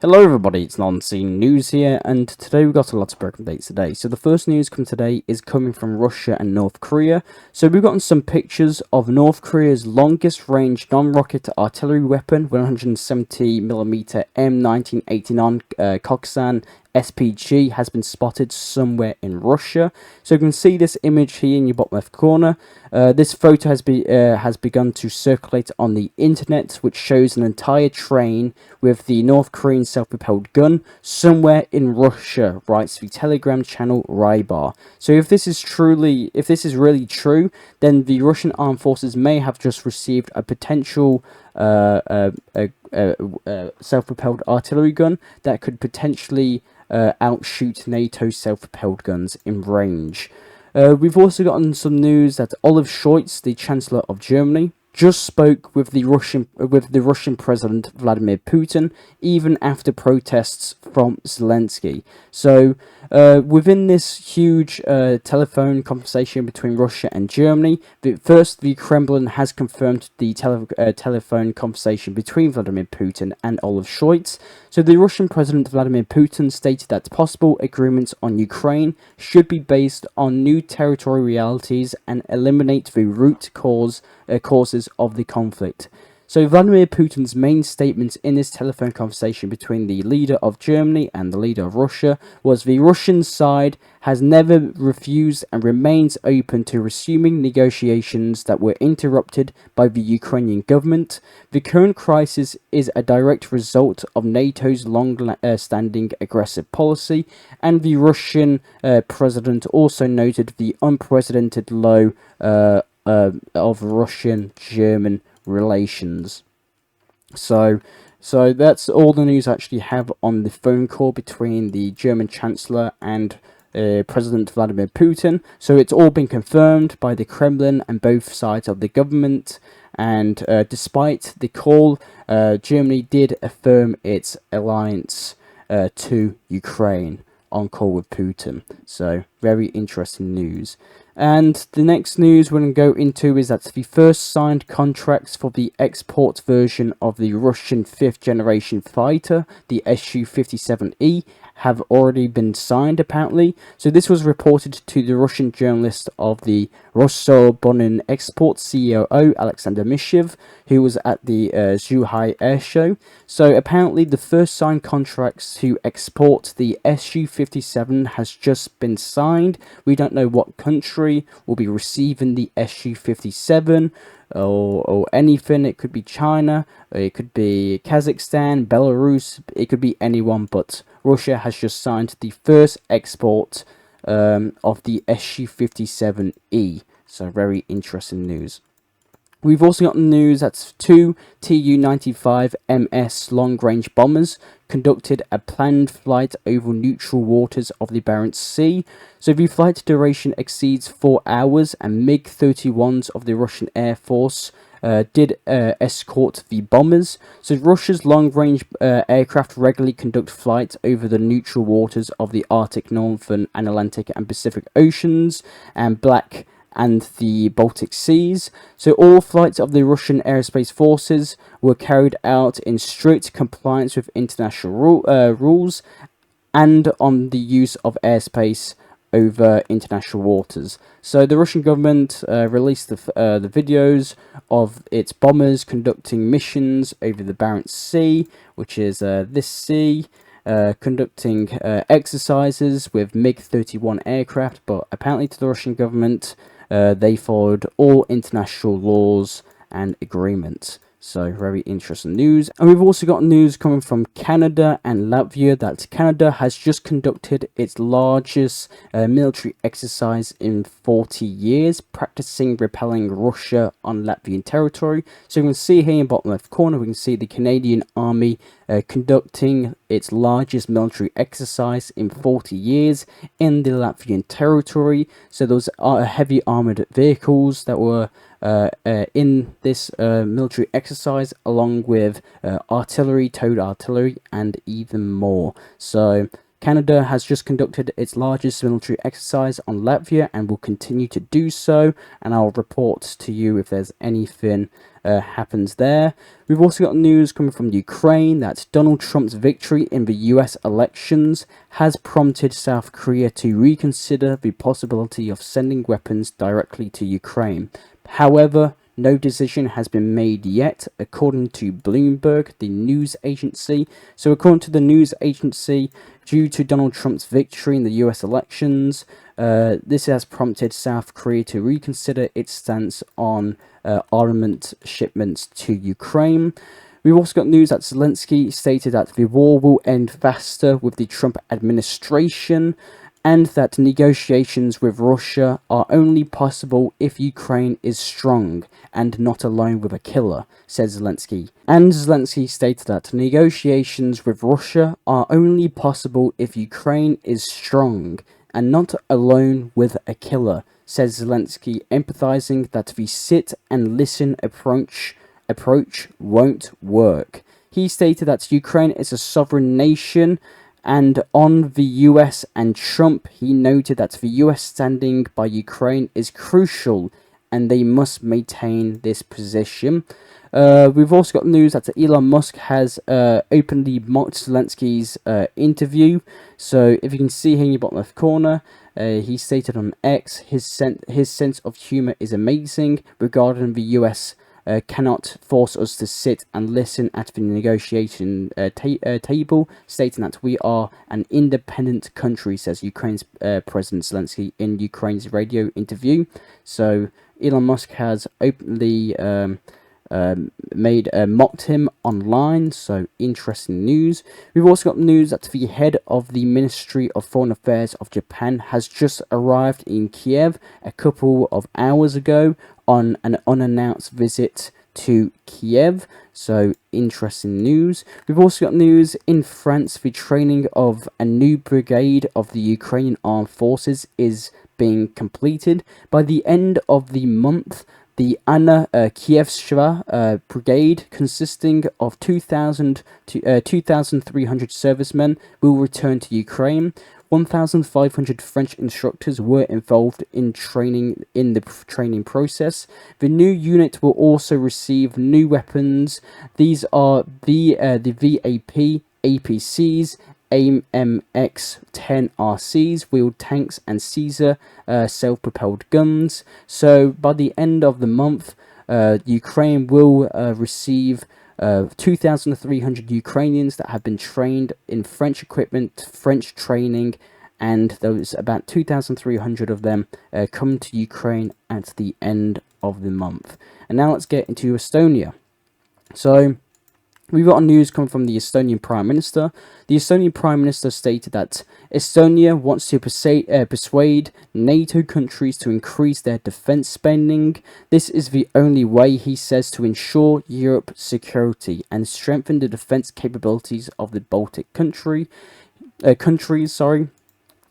Hello everybody, it's Non-Scene News here, and today we've got a lot of broken dates today. So the first news is coming from Russia and North Korea. So we've gotten some pictures of North Korea's longest range non-rocket artillery weapon, 170mm M1989 Koksan SPG has been spotted somewhere in Russia. So you can see this image here in your bottom left corner. This photo has begun to circulate on the internet, which shows an entire train with the North Korean self-propelled gun somewhere in Russia, writes the Telegram channel Rybar. So if this is really true, then the Russian armed forces may have just received a potential self-propelled artillery gun that could potentially outshoot NATO self-propelled guns in range. We've also gotten some news that Olaf Scholz, the Chancellor of Germany, just spoke with the Russian President Vladimir Putin, even after protests from Zelensky. So, within this huge telephone conversation between Russia and Germany, the Kremlin has confirmed the telephone conversation between Vladimir Putin and Olaf Scholz. So, the Russian President Vladimir Putin stated that possible agreements on Ukraine should be based on new territory realities and eliminate the root causes of the conflict. So Vladimir Putin's main statement in this telephone conversation between the leader of Germany and the leader of Russia was the Russian side has never refused and remains open to resuming negotiations that were interrupted by the Ukrainian government. The current crisis is a direct result of NATO's long-standing aggressive policy, and the Russian president also noted the unprecedented low of Russian-German relations. So that's all the news I actually have on the phone call between the German Chancellor and President Vladimir Putin. So it's all been confirmed by the Kremlin and both sides of the government. And despite the call, Germany did affirm its alliance to Ukraine on call with Putin. So very interesting news. And the next news we're going to go into is that the first signed contracts for the export version of the Russian 5th generation fighter, the Su-57E, have already been signed, apparently. So this was reported to the Russian journalist of the Rosoboronexport COO, Alexander Mishev, who was at the Zhuhai Air Show. So apparently the first signed contracts to export the Su-57 has just been signed. We don't know what country will be receiving the Su-57 or anything. It could be China, it could be Kazakhstan, Belarus, it could be anyone, but Russia has just signed the first export of the Su-57E. So very interesting news. We've also got news that two Tu-95 MS long-range bombers conducted a planned flight over neutral waters of the Barents Sea. So the flight duration exceeds 4 hours, and MiG-31s of the Russian Air Force did escort the bombers. So Russia's long-range aircraft regularly conduct flights over the neutral waters of the Arctic, Northern, and Atlantic and Pacific Oceans, and Black and the Baltic Seas. So all flights of the Russian aerospace forces were carried out in strict compliance with international rules and on the use of airspace over international waters. So the Russian government released the videos of its bombers conducting missions over the Barents Sea, which is this sea, conducting exercises with MiG-31 aircraft, but apparently to the Russian government, they followed all international laws and agreements. So very interesting news. And we've also got news coming from Canada and Latvia that Canada has just conducted its largest military exercise in 40 years, practicing repelling Russia on Latvian territory. So you can see here in the bottom left corner, we can see the Canadian Army conducting its largest military exercise in 40 years in the Latvian territory. So those are heavy armored vehicles that were in this military exercise, along with artillery, towed artillery, and even more. So Canada has just conducted its largest military exercise on Latvia and will continue to do so, and I'll report to you if there's anything happens there. We've also got news coming from Ukraine that Donald Trump's victory in the US elections has prompted South Korea to reconsider the possibility of sending weapons directly to Ukraine. However, no decision has been made yet, according to Bloomberg, the news agency. So according to the news agency, due to Donald Trump's victory in the US elections, this has prompted South Korea to reconsider its stance on armament shipments to Ukraine. We've also got news that Zelensky stated that the war will end faster with the Trump administration, and that negotiations with Russia are only possible if Ukraine is strong and not alone with a killer, says Zelensky. And Zelensky stated that negotiations with Russia are only possible if Ukraine is strong and not alone with a killer, says Zelensky, empathizing that the sit and listen approach won't work. He stated that Ukraine is a sovereign nation, and on the US and Trump, he noted that the US standing by Ukraine is crucial and they must maintain this position. We've also got news that Elon Musk has openly mocked Zelensky's interview. So if you can see here in your bottom left corner, he stated on X, his sense of humor is amazing regarding the US cannot force us to sit and listen at the negotiation table, stating that we are an independent country, says Ukraine's President Zelensky in Ukraine's radio interview. So Elon Musk has openly mocked him online, so interesting news. We've also got news that the head of the Ministry of Foreign Affairs of Japan has just arrived in Kiev a couple of hours ago on an unannounced visit to Kiev, so interesting news. We've also got news in France. The training of a new brigade of the Ukrainian Armed Forces is being completed. By the end of the month, the Anna Kievsheva Brigade, consisting of 2,000 to 2,300 servicemen, will return to Ukraine. 1,500 French instructors were involved in the training process. The new unit will also receive new weapons. These are the VAP, APCs, AMX-10 RCs, wheeled tanks, and Caesar self-propelled guns. So by the end of the month, Ukraine will receive 2,300 Ukrainians that have been trained in French equipment, French training, and those about 2,300 of them come to Ukraine at the end of the month. And now let's get into Estonia. So we've got news coming from the Estonian Prime Minister. The Estonian Prime Minister stated that Estonia wants to persuade NATO countries to increase their defense spending. This is the only way, he says, to ensure Europe's security and strengthen the defense capabilities of the Baltic countries.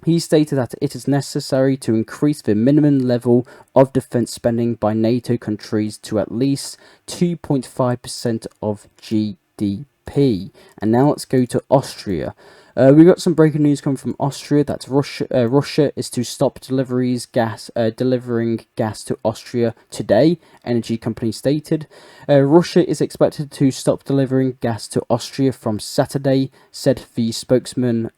He stated that it is necessary to increase the minimum level of defense spending by NATO countries to at least 2.5% of GDP. And now let's go to Austria. We got some breaking news coming from Austria that Russia is to stop delivering gas to Austria today. Energy company stated. Russia is expected to stop delivering gas to Austria from Saturday, said the spokeswoman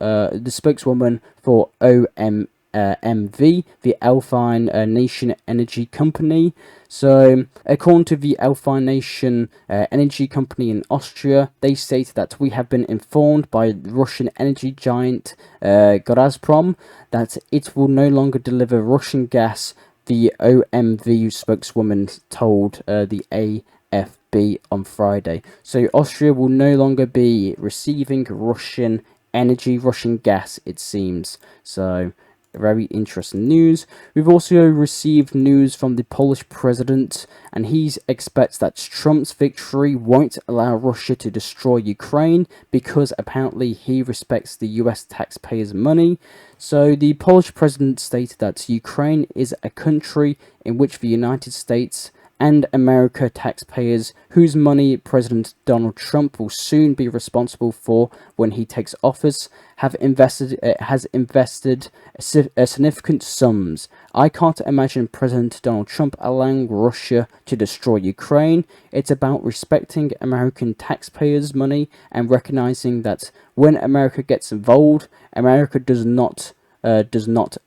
for OMV, the Alpine Nation Energy Company. So, according to the Alpine Nation Energy Company in Austria, they stated that we have been informed by Russian energy giant Gazprom that it will no longer deliver Russian gas, the OMV spokeswoman told the AFP on Friday. So, Austria will no longer be receiving Russian gas, it seems. So, very interesting news. We've also received news from the Polish president, and he expects that Trump's victory won't allow Russia to destroy Ukraine because apparently he respects the US taxpayers' money. So the Polish president stated that Ukraine is a country in which the United States and America taxpayers, whose money President Donald Trump will soon be responsible for when he takes office, has invested significant sums. I can't imagine President Donald Trump allowing Russia to destroy Ukraine. It's about respecting American taxpayers' money and recognizing that when America gets involved, America does not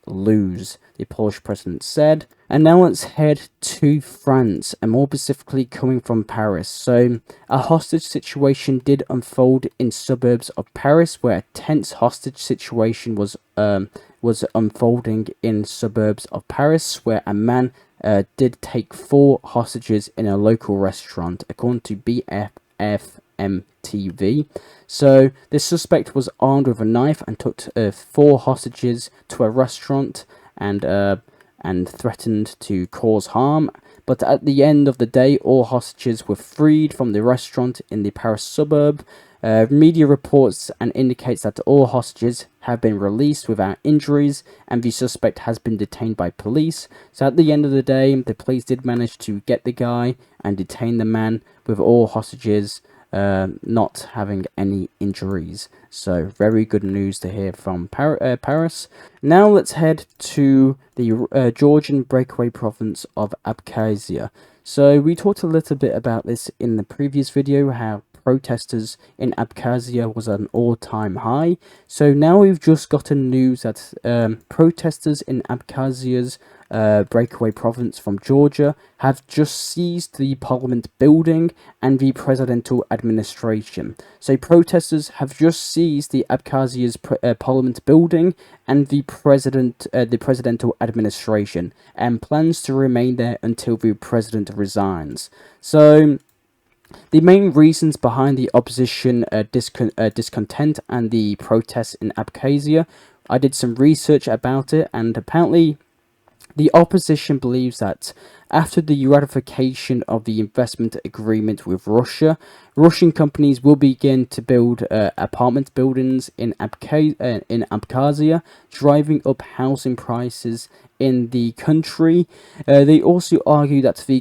lose, the Polish president said. And now let's head to France, and more specifically coming from Paris. So a hostage situation did unfold in suburbs of Paris, where a tense hostage situation was unfolding in suburbs of Paris, where a man did take 4 hostages in a local restaurant, according to BFM TV. So this suspect was armed with a knife and took 4 hostages to a restaurant and threatened to cause harm. But at the end of the day, all hostages were freed from the restaurant in the Paris suburb. Media reports and indicates that all hostages have been released without injuries, and the suspect has been detained by police. So at the end of the day, the police did manage to get the guy and detain the man, with all hostages not having any injuries. So very good news to hear from Paris. Now let's head to the Georgian breakaway province of Abkhazia. So we talked a little bit about this in the previous video, how protesters in Abkhazia was at an all-time high. So now we've just gotten news that protesters in Abkhazia's breakaway province from Georgia have just seized the parliament building and the presidential administration. So protesters have just seized the Abkhazia's parliament building and the presidential administration, and plans to remain there until the president resigns. So the main reasons behind the opposition discontent and the protests in Abkhazia, I did some research about it, and apparently the opposition believes that after the ratification of the investment agreement with Russia, Russian companies will begin to build apartment buildings in Abkhazia, driving up housing prices in the country. They also argue that the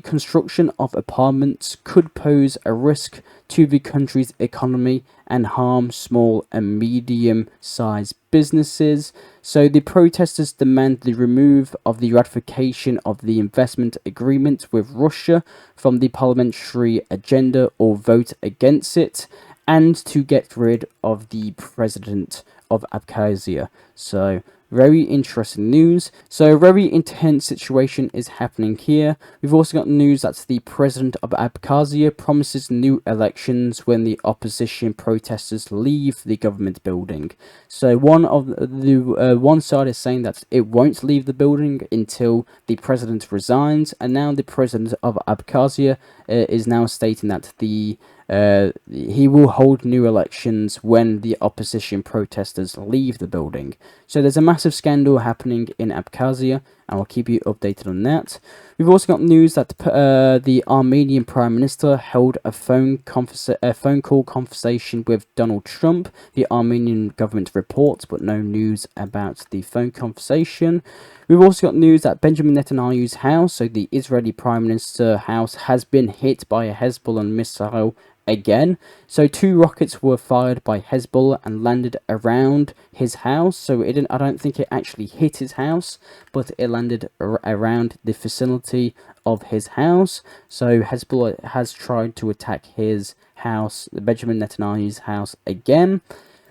construction of apartments could pose a risk to the country's economy and harm small and medium-sized businesses. So the protesters demand the removal of the ratification of the investment agreement with Russia from the parliamentary agenda or vote against it, and to get rid of the president of Abkhazia. So very interesting news. So a very intense situation is happening here. We've also got news that the president of Abkhazia promises new elections when the opposition protesters leave the government building. So one side is saying that it won't leave the building until the president resigns, and now the president of Abkhazia is now stating that he will hold new elections when the opposition protesters leave the building. So there's a massive scandal happening in Abkhazia, and I'll keep you updated on that. We've also got news that the Armenian Prime Minister held a phone call conversation with Donald Trump. The Armenian government reports, but no news about the phone conversation. We've also got news that Benjamin Netanyahu's house, so the Israeli Prime Minister house, has been hit by a Hezbollah missile again. So 2 rockets were fired by Hezbollah and landed around his house. So I don't think it actually hit his house, but it landed around the vicinity of his house. So Hezbollah has tried to attack his house, Benjamin Netanyahu's house, again.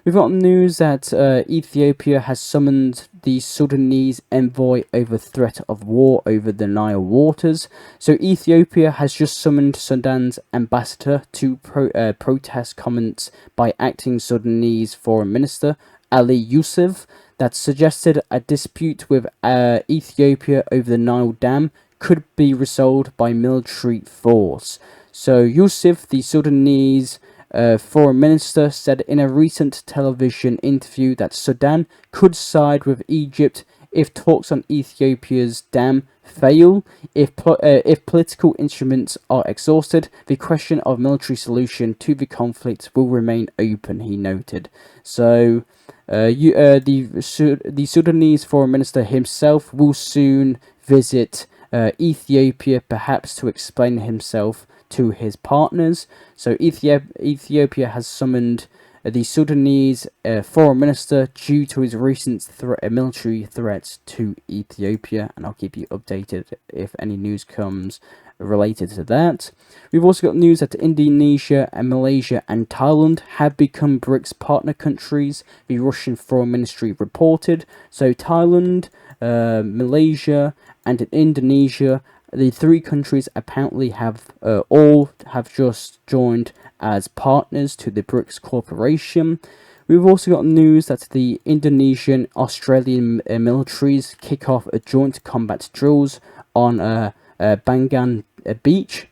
We've got news that Ethiopia has summoned the Sudanese envoy over threat of war over the Nile waters. So Ethiopia has just summoned Sudan's ambassador to protest comments by acting Sudanese Foreign Minister Ali Yusuf that suggested a dispute with Ethiopia over the Nile Dam could be resolved by military force. So Yusuf, the Sudanese Foreign Minister, said in a recent television interview that Sudan could side with Egypt if talks on Ethiopia's dam fail. If political instruments are exhausted, the question of military solution to the conflict will remain open, he noted. So the Sudanese Foreign Minister himself will soon visit Ethiopia perhaps to explain himself to his partners. So Ethiopia has summoned the Sudanese foreign minister due to his recent military threats to Ethiopia, and I'll keep you updated if any news comes related to that. We've also got news that Indonesia and Malaysia and Thailand have become BRICS partner countries, the Russian Foreign Ministry reported. So Thailand, Malaysia and Indonesia, the three countries apparently have all have just joined as partners to the BRICS Corporation. We've also got news that the Indonesian Australian militaries kick off a joint combat drills on Bangan Beach.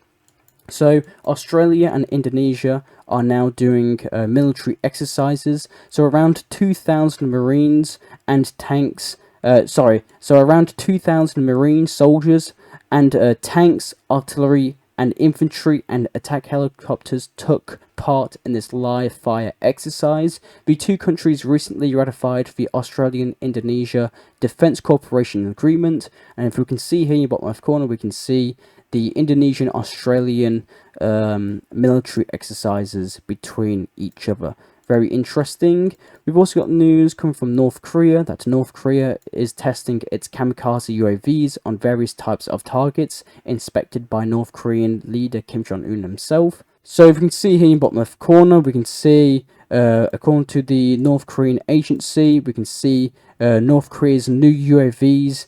So Australia and Indonesia are now doing military exercises. So around 2,000 Marines and tanks. So around 2,000 Marine soldiers and tanks, artillery, and infantry and attack helicopters took part in this live fire exercise. The two countries recently ratified the Australian-Indonesia Defence Cooperation Agreement, and if we can see here in the bottom left corner, we can see the Indonesian-Australian military exercises between each other. Very interesting. We've also got news coming from North Korea that North Korea is testing its kamikaze UAVs on various types of targets inspected by North Korean leader Kim Jong-un himself. So if you can see here in the bottom left corner, we can see, according to the North Korean agency, we can see North Korea's new UAVs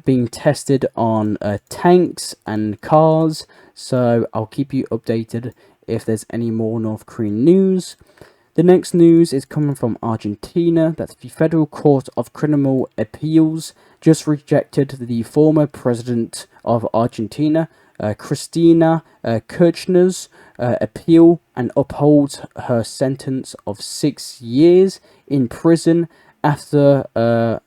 being tested on tanks and cars. So I'll keep you updated if there's any more North Korean news. The next news is coming from Argentina that the Federal Court of Criminal Appeals just rejected the former president of Argentina, Cristina Kirchner's appeal and upholds her sentence of 6 years in prison after a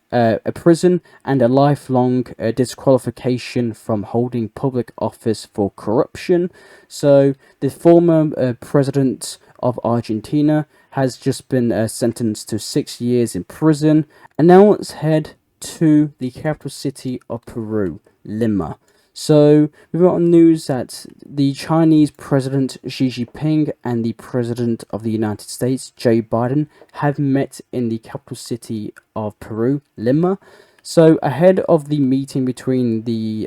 prison and a lifelong disqualification from holding public office for corruption. So the former president of Argentina has just been sentenced to 6 years in prison. And now let's head to the capital city of Peru, Lima. So we've got news that the Chinese President Xi Jinping and the President of the United States, Joe Biden, have met in the capital city of Peru, Lima. So ahead of the meeting between the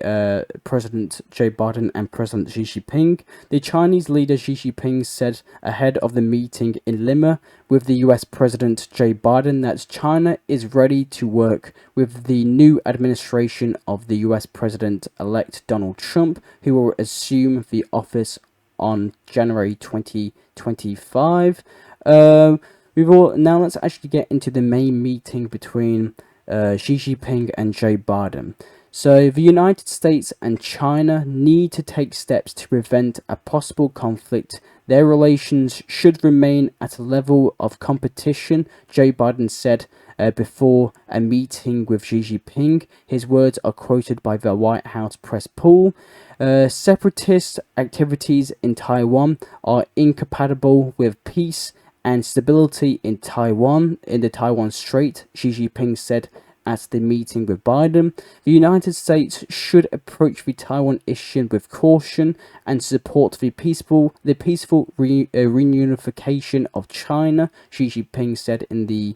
President Joe Biden and President Xi Jinping, the Chinese leader Xi Jinping said ahead of the meeting in Lima with the US President Joe Biden that China is ready to work with the new administration of the US President-elect Donald Trump, who will assume the office on January 2025. Now let's actually get into the main meeting between Xi Jinping and Joe Biden. So the United States and China need to take steps to prevent a possible conflict. Their relations should remain at a level of competition, Joe Biden said before a meeting with Xi Jinping. His words are quoted by the White House press pool. Separatist activities in Taiwan are incompatible with peace and stability in Taiwan, in the Taiwan Strait, Xi Jinping said at the meeting with Biden. The United States should approach the Taiwan issue with caution and support the peaceful reunification of China, Xi Jinping said in the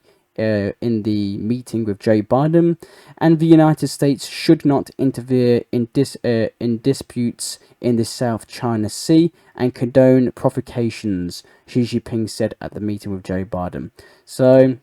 meeting with Joe Biden, and the United States should not interfere in disputes in the South China Sea and condone provocations, Xi Jinping said at the meeting with Joe Biden. So,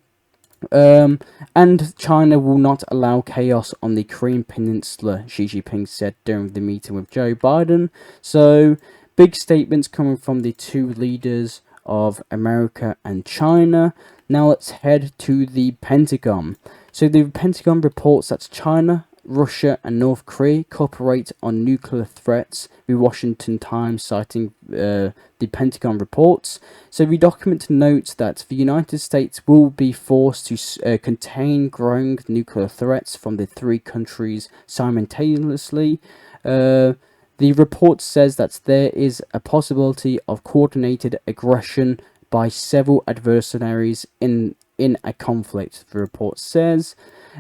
and China will not allow chaos on the Korean Peninsula, Xi Jinping said during the meeting with Joe Biden. So, big statements coming from the two leaders of America and China. Now let's head to the Pentagon. So the Pentagon reports that China, Russia and North Korea cooperate on nuclear threats, the Washington Times citing the Pentagon reports. So the document notes that the United States will be forced to contain growing nuclear threats from the three countries simultaneously. The report says that there is a possibility of coordinated aggression by several adversaries in a conflict, the report says.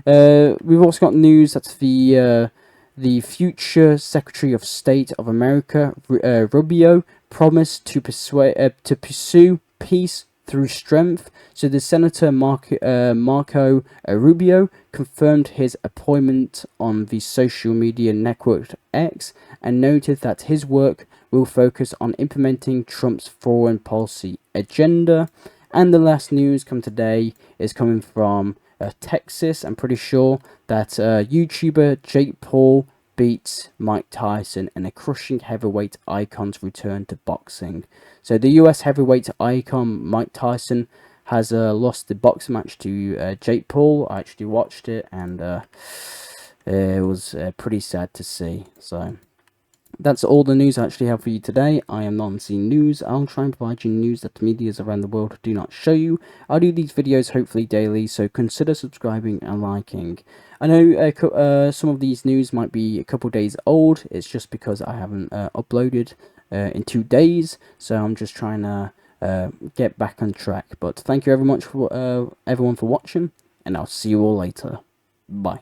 We've also got news that the The future Secretary of State of America, Rubio, promised to pursue peace through strength. So the Senator Marco Rubio confirmed his appointment on the social media network X and noted that his work will focus on implementing Trump's foreign policy agenda. And the last news today is coming from Texas. I'm pretty sure that YouTuber Jake Paul beats Mike Tyson in a crushing heavyweight icon's return to boxing. So the US heavyweight icon Mike Tyson has lost the boxing match to Jake Paul. I actually watched it, and it was pretty sad to see. So that's all the news I actually have for you today. I am non-seen news. I'll try and provide you news that the medias around the world do not show you. I do these videos hopefully daily, so consider subscribing and liking. I know some of these news might be a couple days old. It's just because I haven't uploaded in 2 days, so I'm just trying to get back on track. But thank you very much for everyone for watching, and I'll see you all later. Bye.